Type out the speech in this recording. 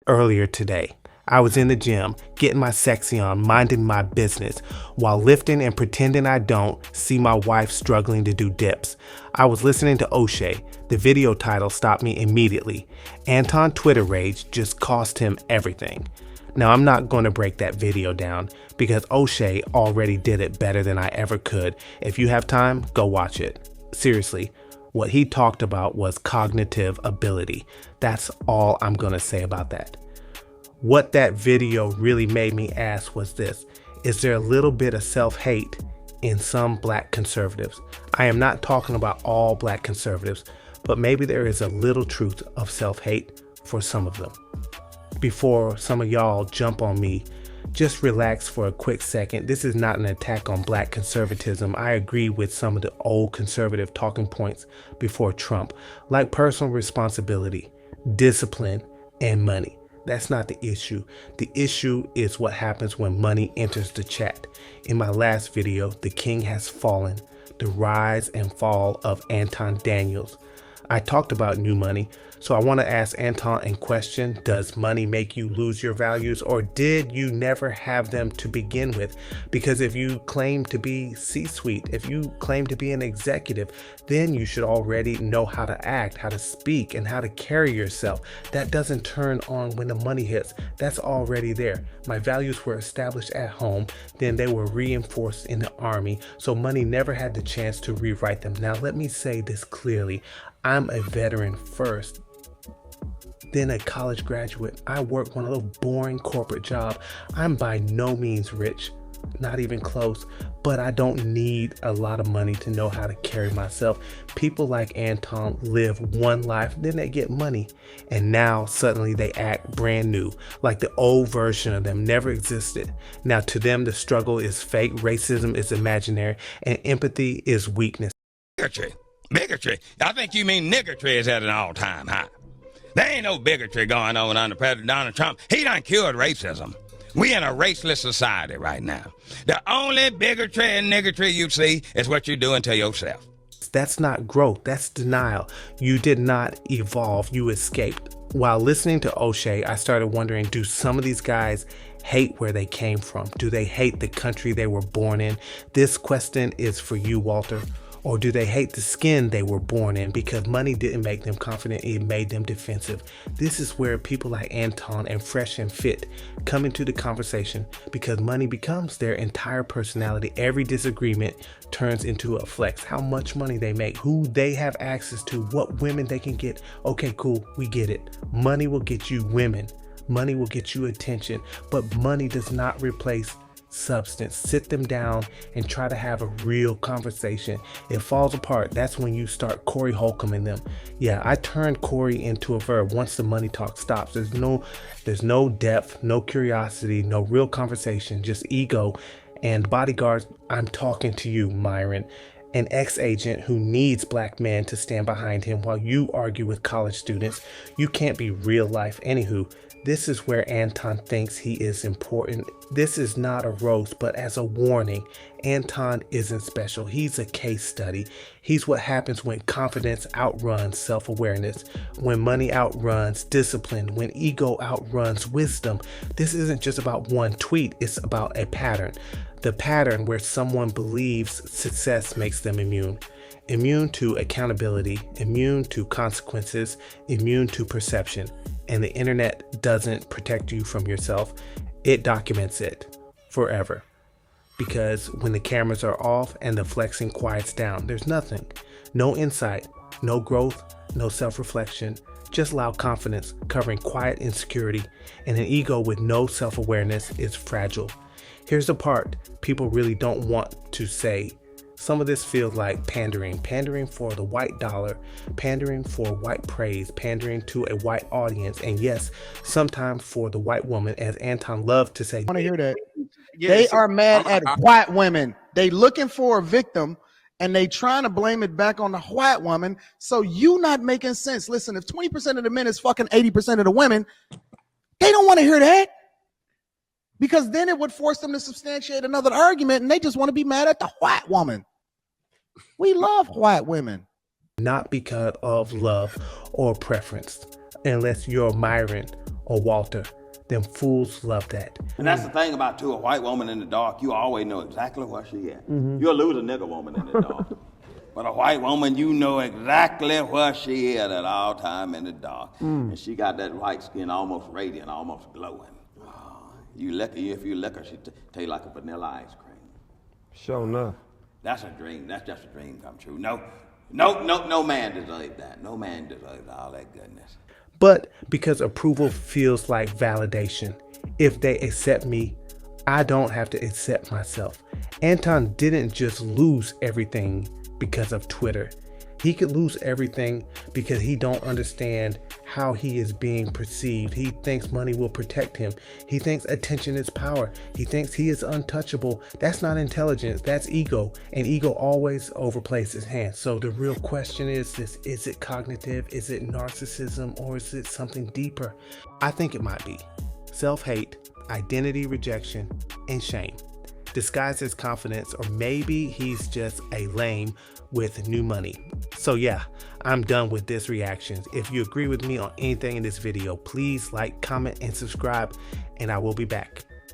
earlier today. I was in the gym, getting my sexy on, minding my business, while lifting and pretending I don't see my wife struggling to do dips. I was listening to Oshay. The video title stopped me immediately. Anton Twitter rage just cost him everything. Now, I'm not going to break that video down because Oshay already did it better than I ever could. If you have time, go watch it. Seriously, what he talked about was cognitive ability. That's all I'm going to say about that. What that video really made me ask was this: is there a little bit of self-hate in some black conservatives? I am not talking about all black conservatives, but maybe there is a little truth of self-hate for some of them. Before some of y'all jump on me, just relax for a quick second. This is not an attack on black conservatism. I agree with some of the old conservative talking points before Trump, like personal responsibility, discipline, and money. That's not the issue. The issue is what happens when money enters the chat. In my last video, The King Has Fallen, the rise and fall of Anton Daniels, I talked about new money. So I want to ask Anton in question, does money make you lose your values, or did you never have them to begin with? Because if you claim to be C-suite, if you claim to be an executive, then you should already know how to act, how to speak, and how to carry yourself. That doesn't turn on when the money hits. That's already there. My values were established at home, then they were reinforced in the army, so money never had the chance to rewrite them. Now let me say this clearly. I'm a veteran first, then a college graduate. I work one of those boring corporate jobs. I'm by no means rich, not even close, but I don't need a lot of money to know how to carry myself. People like Anton live one life, then they get money, and now suddenly they act brand new, like the old version of them never existed. Now to them, the struggle is fake, racism is imaginary, and empathy is weakness. Bigotry. I think you mean niggertry is at an all-time high. There ain't no bigotry going on under President Donald Trump. He done cured racism. We in a raceless society right now. The only bigotry and niggertry you see is what you're doing to yourself. That's not growth. That's denial. You did not evolve. You escaped. While listening to Oshay, I started wondering, do some of these guys hate where they came from? Do they hate the country they were born in? This question is for you, Walter. Or do they hate the skin they were born in because money didn't make them confident, it made them defensive? This is where people like Anton and Fresh and Fit come into the conversation because money becomes their entire personality. Every disagreement turns into a flex. How much money they make, who they have access to, what women they can get. Okay, cool, we get it. Money will get you women. Money will get you attention, but money does not replace substance. Sit them down and try to have a real conversation. It falls apart. That's when you start Corey Holcomb them. Yeah, I turned Corey into a verb once the money talk stops. There's no depth, no curiosity, no real conversation, just ego and bodyguards. I'm talking to you, Myron, an ex-agent who needs black men to stand behind him while you argue with college students. You can't be real life. Anywho, this is where Anton thinks he is important. This is not a roast, but as a warning, Anton isn't special. He's a case study. He's what happens when confidence outruns self-awareness, when money outruns discipline, when ego outruns wisdom. This isn't just about one tweet, it's about a pattern. The pattern where someone believes success makes them immune. Immune to accountability, immune to consequences, immune to perception. And the internet doesn't protect you from yourself. It documents it forever. Because when the cameras are off and the flexing quiets down, there's nothing. No insight, no growth, no self-reflection, just loud confidence covering quiet insecurity, and an ego with no self-awareness is fragile. Here's the part people really don't want to say. Some of this feels like pandering for the white dollar, pandering for white praise, pandering to a white audience, and yes, sometimes for the white woman, as Anton loved to say. I want to hear that. Yes. They are mad at white women. They looking for a victim, and they trying to blame it back on the white woman. So you not making sense. Listen, if 20% of the men is fucking 80% of the women, they don't want to hear that. Because then it would force them to substantiate another argument, and they just want to be mad at the white woman. We love white women. Not because of love or preference, unless you're Myron or Walter. Them fools love that. And that's the thing about a white woman in the dark, you always know exactly where she at. You'll lose a nigger woman in the dark. But a white woman, you know exactly where she is at all time in the dark. And she got that white skin almost radiant, almost glowing. If you lick her, she taste like a vanilla ice cream. Sure enough. That's a dream. That's just a dream come true. No man deserves that. No man deserves all that goodness. But because approval feels like validation, if they accept me, I don't have to accept myself. Anton didn't just lose everything because of Twitter. He could lose everything because he don't understand how he is being perceived. He thinks money will protect him. He thinks attention is power. He thinks he is untouchable. That's not intelligence, that's ego. And ego always overplays his hand. So the real question is this: is it cognitive? Is it narcissism? Or is it something deeper? I think it might be self-hate, identity rejection, and shame, disguised as confidence, or maybe he's just a lame with new money. So yeah, I'm done with this reactions. If you agree with me on anything in this video, please like, comment, and subscribe, and I will be back.